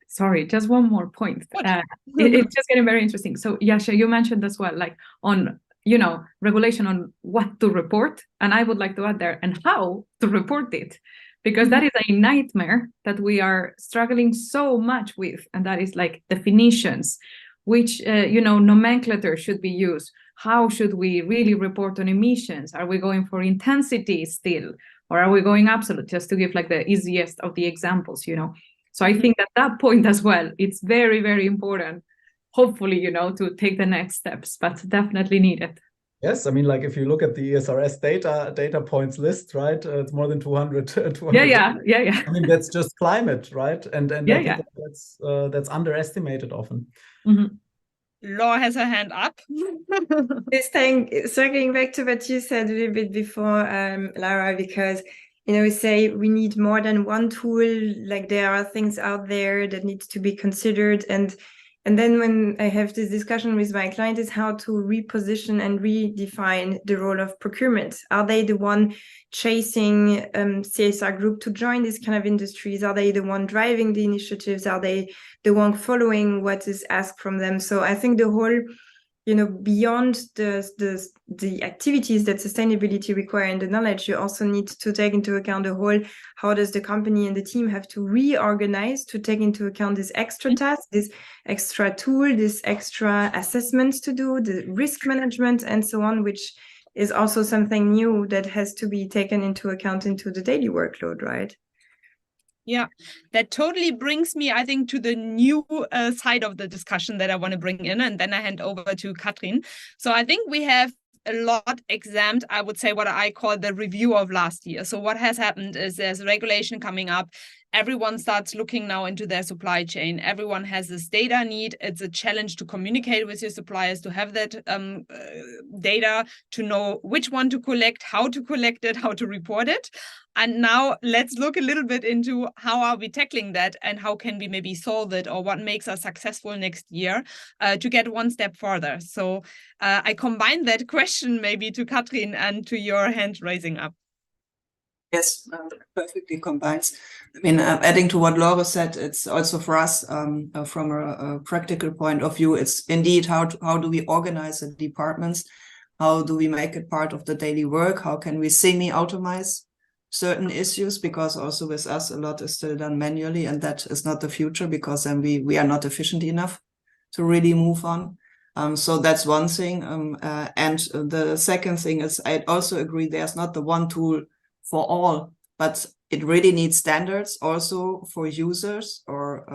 sorry, just one more point. It's just getting very interesting. So Yasha, you mentioned as well, like on, you know, regulation on what to report. And I would like to add there, and how to report it, because that is a nightmare that we are struggling so much with. And that is like definitions, which, you know, nomenclature should be used. How should we really report on emissions? Are we going for intensity still? Or are we going absolute, just to give like the easiest of the examples, you know? So I think that point as well, it's very, very important, hopefully, you know, to take the next steps, but definitely needed. Yes, I mean, like if you look at the ESRS data points list, right, it's more than 200. Yeah. I mean, that's just climate, right? And I think that's underestimated often. Mm-hmm. Laura has her hand up. This thing, circling back to what you said a little bit before, Lara, because, you know, we say we need more than one tool, like there are things out there that need to be considered. And then when I have this discussion with my client is how to reposition and redefine the role of procurement. Are they the one chasing CSR group to join these kind of industries? Are they the one driving the initiatives? Are they the one following what is asked from them? So I think the whole, you know, beyond the activities that sustainability require and the knowledge, you also need to take into account the whole, how does the company and the team have to reorganize to take into account this extra task, this extra tool, this extra assessments to do, the risk management and so on, which is also something new that has to be taken into account into the daily workload, right? Yeah, that totally brings me, I think, to the new side of the discussion that I want to bring in, and then I hand over to Katrin. So I think we have a lot examined, I would say, what I call the review of last year. So what has happened is there's regulation coming up. Everyone starts looking now into their supply chain. Everyone has this data need. It's a challenge to communicate with your suppliers, to have that data, to know which one to collect, how to collect it, how to report it. And now let's look a little bit into how are we tackling that and how can we maybe solve it, or what makes us successful next year to get one step further. So I combine that question maybe to Katrin and to your hand raising up. Yes, perfectly combines. I mean, adding to what Laura said, it's also for us from a practical point of view, it's indeed how do we organize the departments? How do we make it part of the daily work? How can we semi-automate certain issues? Because also with us, a lot is still done manually, and that is not the future, because then we are not efficient enough to really move on. So that's one thing. And the second thing is, I also agree there's not the one tool for all, but it really needs standards also for users, or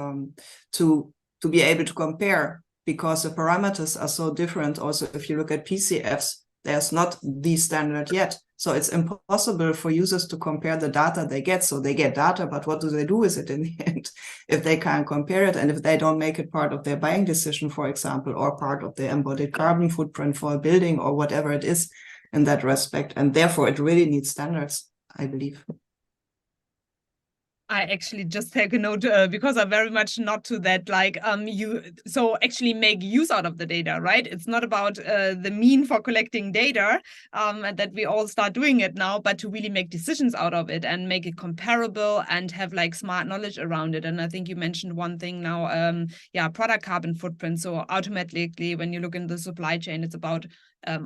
to be able to compare, because the parameters are so different. Also, if you look at PCFs, there's not the standard yet. So it's impossible for users to compare the data they get. So they get data, but what do they do with it in the end if they can't compare it, and if they don't make it part of their buying decision, for example, or part of their embodied carbon footprint for a building or whatever it is in that respect. And therefore, it really needs standards, I believe. I actually just take a note because I'm very much not to that, like so actually make use out of the data, right? It's not about the mean for collecting data and that we all start doing it now, but to really make decisions out of it and make it comparable and have like smart knowledge around it. And I think you mentioned one thing now, product carbon footprint. So automatically when you look in the supply chain, it's about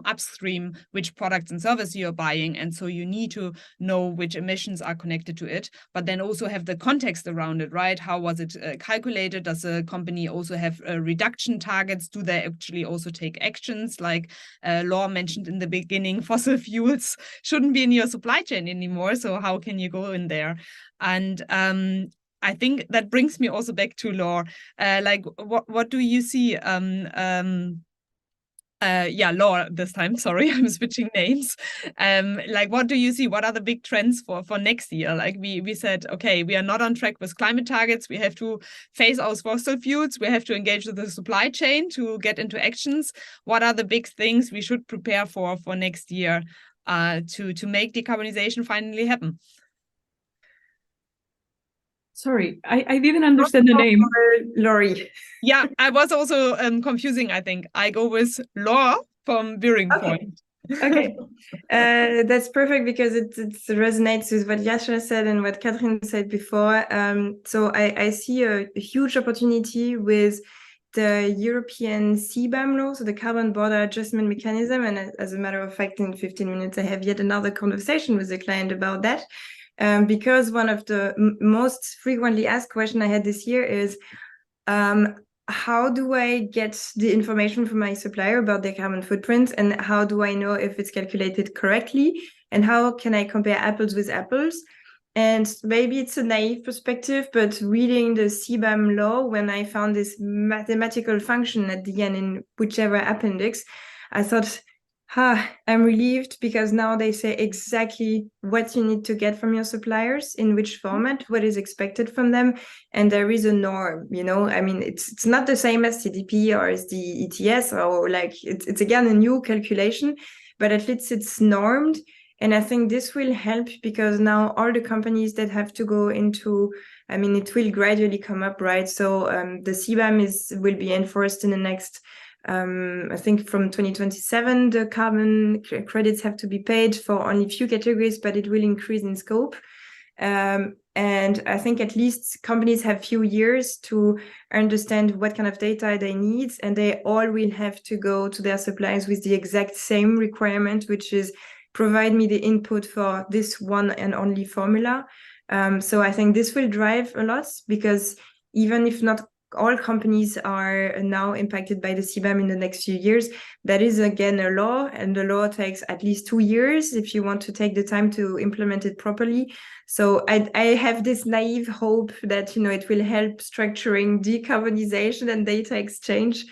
upstream which products and services you're buying, and so you need to know which emissions are connected to it, but then also have the context around it, right? How was it calculated? Does a company also have reduction targets? Do they actually also take actions? Like Laura mentioned in the beginning, fossil fuels shouldn't be in your supply chain anymore, so how can you go in there? And I think that brings me also back to Laura. Like what do you see? Laura this time, sorry, I'm switching names. Like, what do you see? What are the big trends for next year? Like we said, okay, we are not on track with climate targets. We have to phase out fossil fuels. We have to engage with the supply chain to get into actions. What are the big things we should prepare for next year to make decarbonization finally happen? Sorry, I didn't understand the name. Laurie. Yeah, I was also confusing, I think. I go with Laura from BearingPoint. Okay, that's perfect because it resonates with what Yasha said and what Catherine said before. So I see a huge opportunity with the European CBAM law, so the Carbon Border Adjustment Mechanism. And as a matter of fact, in 15 minutes, I have yet another conversation with the client about that. Because one of the most frequently asked questions I had this year is, how do I get the information from my supplier about their carbon footprint, and how do I know if it's calculated correctly, and how can I compare apples with apples? And maybe it's a naive perspective, but reading the CBAM law, when I found this mathematical function at the end in whichever appendix, I thought, I'm relieved, because now they say exactly what you need to get from your suppliers, in which format, what is expected from them, and there is a norm. I mean, it's not the same as CDP or as the ETS, or like it's again a new calculation, but at least it's normed. And I think this will help, because now all the companies that have to go into, I mean, it will gradually come up, right? So the CBAM will be enforced in the next, I think from 2027, the carbon credits have to be paid for only a few categories, but it will increase in scope. And I think at least companies have few years to understand what kind of data they need, and they all will have to go to their suppliers with the exact same requirement, which is provide me the input for this one and only formula. So I think this will drive a lot, because even if not all companies are now impacted by the CBAM in the next few years, that is again a law, and the law takes at least 2 years if you want to take the time to implement it properly. So I have this naive hope that it will help structuring decarbonization and data exchange,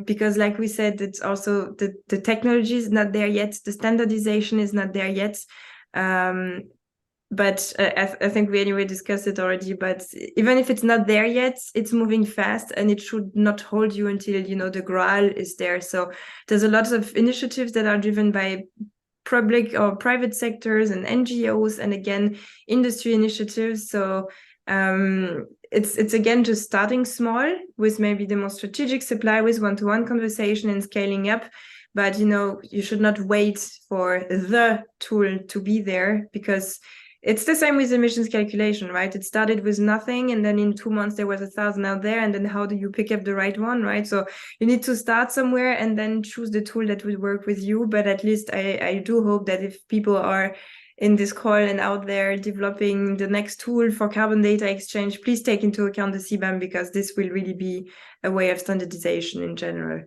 because like we said, it's also the technology is not there yet, the standardization is not there yet. But I think we anyway discussed it already, but even if it's not there yet, it's moving fast, and it should not hold you until, the Graal is there. So there's a lot of initiatives that are driven by public or private sectors and NGOs, and again, industry initiatives. So it's again just starting small with maybe the most strategic supply, with one-to-one conversation and scaling up. But, you should not wait for the tool to be there, because it's the same with emissions calculation, right? It started with nothing, and then in 2 months there was 1,000 out there, and then how do you pick up the right one, right? So you need to start somewhere and then choose the tool that will work with you. But at least I do hope that if people are in this call and out there developing the next tool for carbon data exchange, please take into account the CBAM, because this will really be a way of standardization in general.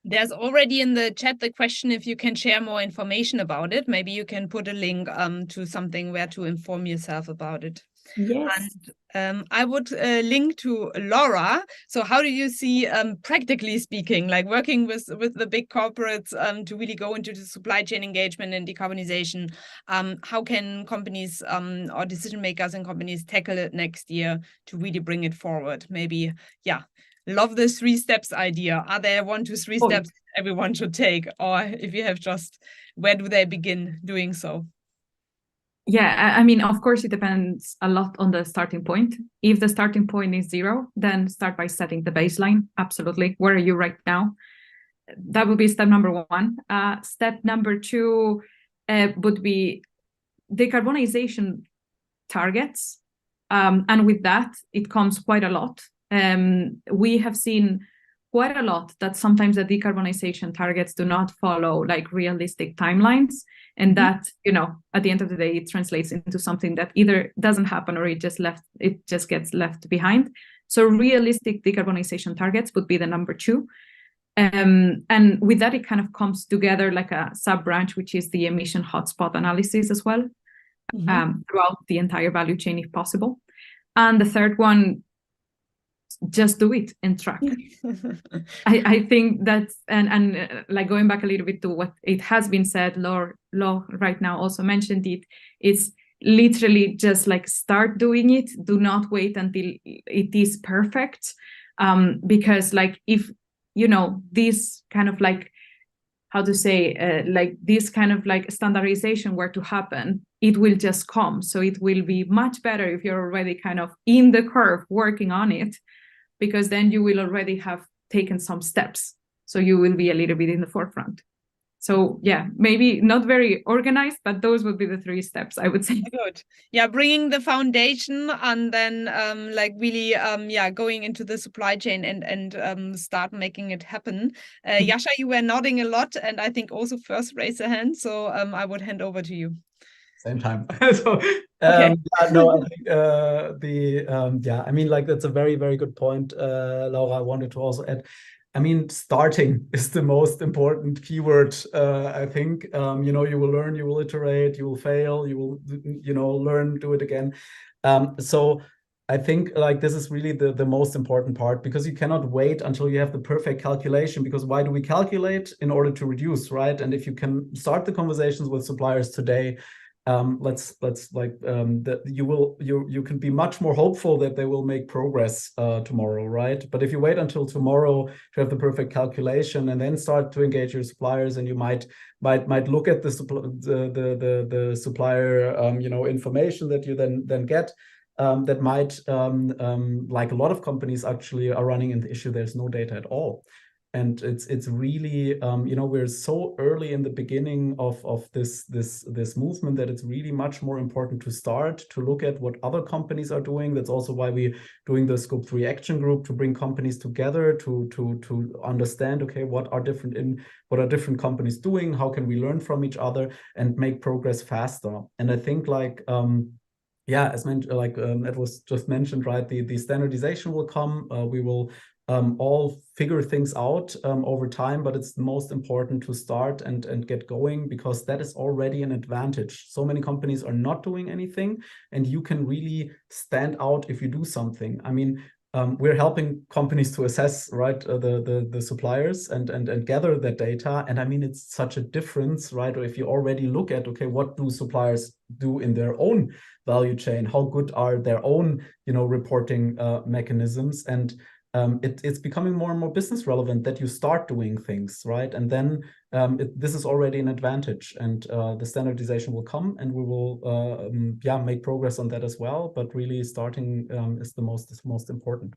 There's already in the chat the question if you can share more information about it. Maybe you can put a link to something where to inform yourself about it. Yes. And I would link to Laura. So how do you see, practically speaking, like working with the big corporates to really go into the supply chain engagement and decarbonization? How can companies or decision makers in companies tackle it next year to really bring it forward? Maybe, love the 3 steps idea. Are there 1 to 3 steps everyone should take? Or if you have just, where do they begin doing so? Yeah, I mean, of course, it depends a lot on the starting point. If the starting point is 0, then start by setting the baseline. Absolutely. Where are you right now? That would be step number 1. Step number 2 would be decarbonization targets. And with that, it comes quite a lot. We have seen quite a lot that sometimes the decarbonization targets do not follow like realistic timelines, and that, you know, at the end of the day, it translates into something that either doesn't happen or it just gets left behind. So realistic decarbonization targets would be the number 2. And with that, it kind of comes together like a sub branch, which is the emission hotspot analysis as well, throughout the entire value chain if possible. And the third one, just do it and track. I think that's, and like going back a little bit to what it has been said, Laura right now also mentioned it, it's literally just like start doing it. Do not wait until it is perfect. Because like if, you know, this kind of like, how to say, like this kind of like standardization were to happen, it will just come. So it will be much better if you're already kind of in the curve working on it, because then you will already have taken some steps. So you will be a little bit in the forefront. So yeah, maybe not very organized, but those would be the 3 steps, I would say. Good. Yeah, bringing the foundation and then like really going into the supply chain and start making it happen. Yasha, you were nodding a lot, and I think also first raise a hand. So I would hand over to you. Same time. So Okay. no, I think I mean, like that's a very, very good point, Laura. I wanted to also add, I mean, starting is the most important keyword. I think you know, you will learn, you will iterate, you will fail, you will, you know, learn, do it again. So I think like this is really the most important part, because you cannot wait until you have the perfect calculation, because why do we calculate? In order to reduce, right? And if you can start the conversations with suppliers today, let's like that you can be much more hopeful that they will make progress tomorrow, right? But if you wait until tomorrow to have the perfect calculation and then start to engage your suppliers, and you might look at the supplier you know, information that you then get, that might like a lot of companies actually are running into the issue, there's no data at all. And it's really you know, we're so early in the beginning of this movement that it's really much more important to start to look at what other companies are doing. That's also why we're doing the Scope 3 Action Group, to bring companies together to understand, okay, what are different companies doing, how can we learn from each other and make progress faster. And I think like yeah, as mentioned, like it was just mentioned, right? The standardization will come. We will all figure things out over time, but it's the most important to start and get going, because that is already an advantage. So many companies are not doing anything, and you can really stand out if you do something. I mean, we're helping companies to assess, right, the suppliers and gather that data. And I mean, it's such a difference, right? Or if you already look at, okay, what do suppliers do in their own value chain? How good are their own, you know, reporting mechanisms? And it's becoming more and more business relevant that you start doing things, right? And then this is already an advantage, and the standardization will come, and we will make progress on that as well. But really starting is the most important.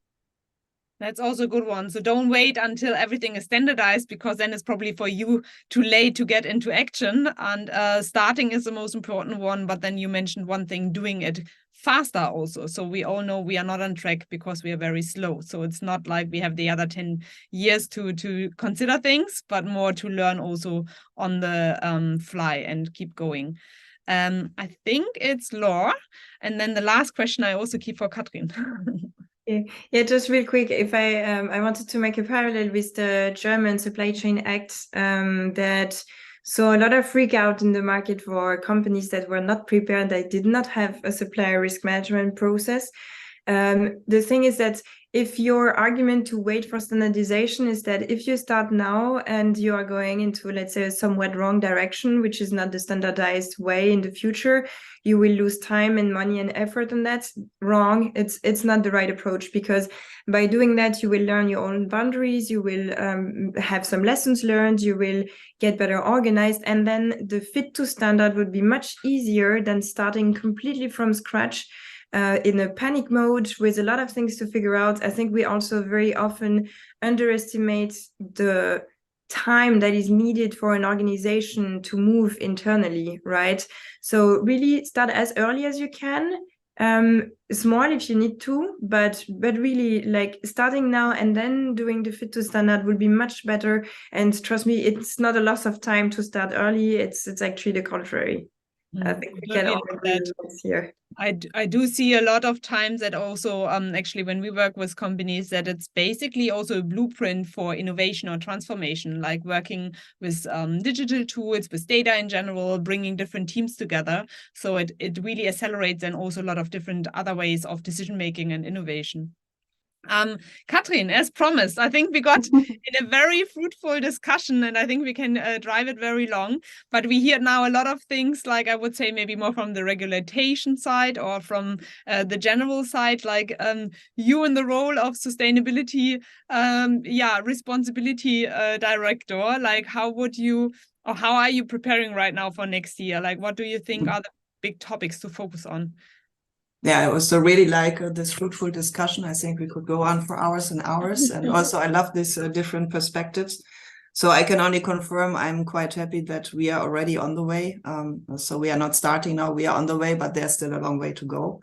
That's also a good one. So don't wait until everything is standardized, because then it's probably for you too late to get into action. And starting is the most important one. But then you mentioned one thing, doing it faster also. So we all know we are not on track because we are very slow. So it's not like we have the other 10 years to consider things, but more to learn also on the fly and keep going. I think it's Laura. And then the last question I also keep for Katrin. Yeah, just real quick, if I wanted to make a parallel with the German Supply Chain Act, that saw a lot of freak out in the market for companies that were not prepared, that did not have a supplier risk management process. The thing is that if your argument to wait for standardization is that if you start now and you are going into, let's say, a somewhat wrong direction, which is not the standardized way in the future, you will lose time and money and effort, and that's wrong. It's not the right approach, because by doing that, you will learn your own boundaries, you will have some lessons learned, you will get better organized, and then the fit to standard would be much easier than starting completely from scratch in a panic mode with a lot of things to figure out. I think we also very often underestimate the time that is needed for an organization to move internally, right? So really start as early as you can, small if you need to, but really like starting now and then doing the fit to standard will be much better. And trust me, it's not a loss of time to start early. It's actually the contrary. I think we can all agree with this here. I do see a lot of times that also actually when we work with companies, that it's basically also a blueprint for innovation or transformation, like working with digital tools, with data in general, bringing different teams together. So it really accelerates and also a lot of different other ways of decision making and innovation. Katrin, as promised, I think we got in a very fruitful discussion, and I think we can drive it very long. But we hear now a lot of things, like I would say maybe more from the regulation side or from the general side, like you in the role of sustainability, responsibility director. Like, how would you, or how are you preparing right now for next year? Like, what do you think are the big topics to focus on? Yeah, I also really like this fruitful discussion. I think we could go on for hours and hours. And also I love these different perspectives. So I can only confirm I'm quite happy that we are already on the way. So we are not starting now, we are on the way, but there's still a long way to go.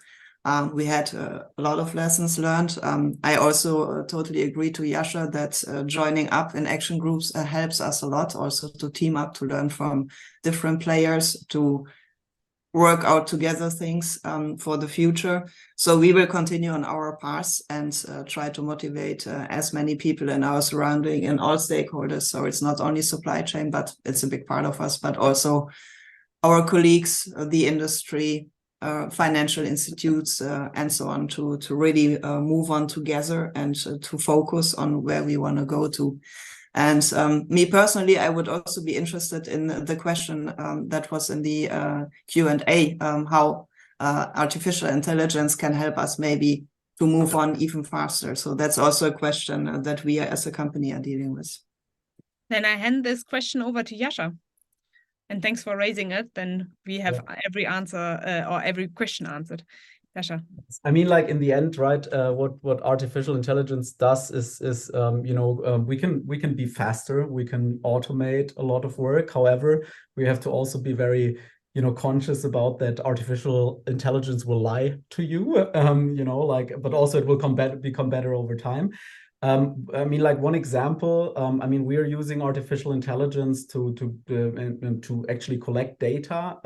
We had a lot of lessons learned. I also totally agree to Jascha that joining up in action groups helps us a lot, also to team up, to learn from different players, to work out together things for the future. So we will continue on our path and try to motivate as many people in our surrounding and all stakeholders. So it's not only supply chain, but it's a big part of us, but also our colleagues, the industry, financial institutes, and so on, to really move on together and to focus on where we want to go to. And me personally, I would also be interested in the question that was in the Q&A, how artificial intelligence can help us maybe to move on even faster. So that's also a question that we as a company are dealing with. Then I hand this question over to Jascha. And thanks for raising it. Then we have every answer or every question answered. Jascha. I mean, like in the end, right? What artificial intelligence does is we can be faster. We can automate a lot of work. However, we have to also be very conscious about that artificial intelligence will lie to you. But also it will become better over time. I mean, like one example, I mean, we are using artificial intelligence to actually collect data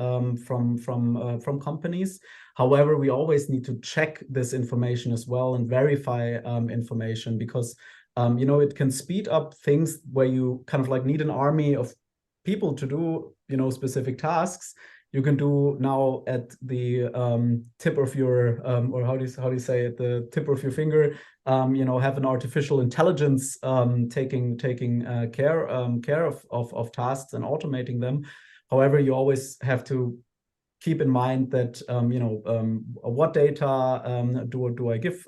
from companies. However, we always need to check this information as well and verify information, because it can speed up things where you kind of like need an army of people to do specific tasks. You can do now at the tip of your or how do you say it, the tip of your finger. Have an artificial intelligence taking care of tasks and automating them. However, you always have to keep in mind that what data do I give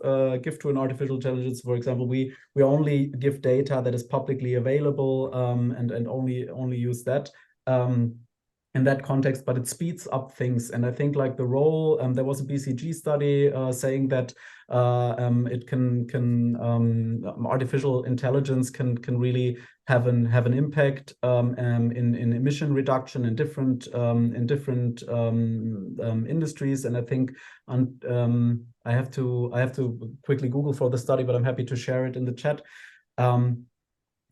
to an artificial intelligence? For example, we only give data that is publicly available and only use that in that context, but it speeds up things. And I think like the role, there was a BCG study saying that it can artificial intelligence can really have an impact in emission reduction in different industries. And I think I have to quickly Google for the study, but I'm happy to share it in the chat.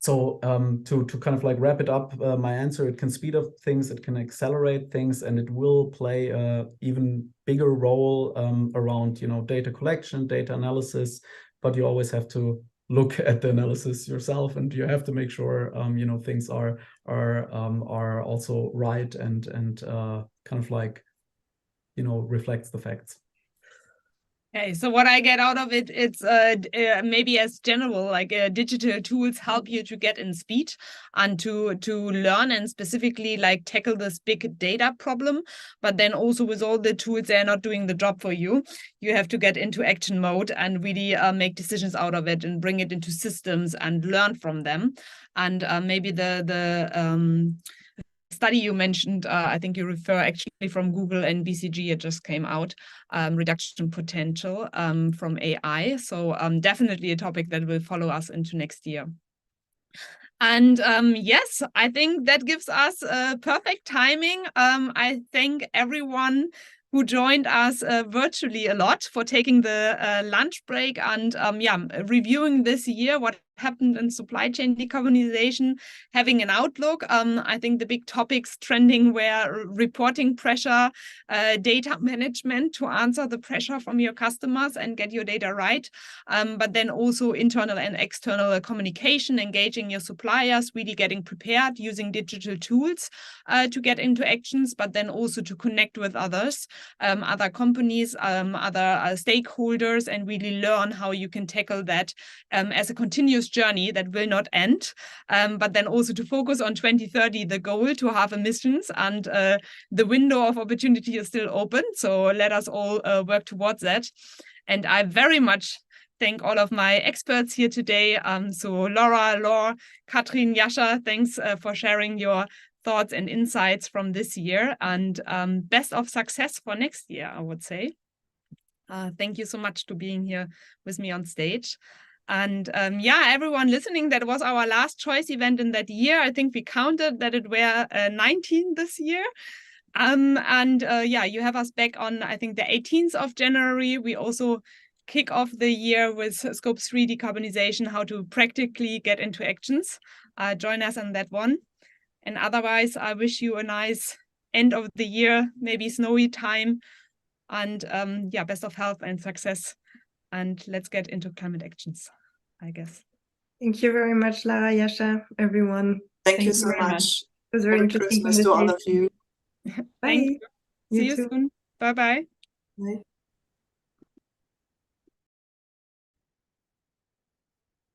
So to kind of like wrap it up, my answer, it can speed up things, it can accelerate things, and it will play a even bigger role around data collection, data analysis. But you always have to look at the analysis yourself, and you have to make sure things are also right and kind of like reflects the facts. Okay, so what I get out of it, it's maybe as general, like digital tools help you to get in speed and to learn and specifically like tackle this big data problem. But then also with all the tools, they're not doing the job for you. You have to get into action mode and really make decisions out of it and bring it into systems and learn from them. And maybe the study you mentioned, I think you refer actually from Google and BCG, it just came out, reduction potential from AI. So definitely a topic that will follow us into next year. And yes, I think that gives us perfect timing. I thank everyone who joined us virtually a lot for taking the lunch break and reviewing this year, what happened in supply chain decarbonization, having an outlook. I think the big topics trending were reporting pressure, data management to answer the pressure from your customers and get your data right. But then also internal and external communication, engaging your suppliers, really getting prepared, using digital tools to get into actions, but then also to connect with others, other companies, other stakeholders, and really learn how you can tackle that as a continuous journey that will not end, but then also to focus on 2030, the goal to have emissions, and the window of opportunity is still open. So let us all work towards that. And I very much thank all of my experts here today. So Laura, Laure, Katrin, Jascha, thanks for sharing your thoughts and insights from this year, and best of success for next year, I would say. Thank you so much for being here with me on stage. And everyone listening, that was our last choice event in that year. I think we counted that it were 19 this year. You have us back on, I think, the 18th of January. We also kick off the year with Scope 3 decarbonization, how to practically get into actions. Join us on that one. And otherwise, I wish you a nice end of the year, maybe snowy time. And best of health and success. And let's get into climate actions, I guess. Thank you very much, Lara, Jascha, everyone. Thank you so much. It was very Merry interesting Christmas to all of you. Bye. See you soon. Bye-bye. Bye.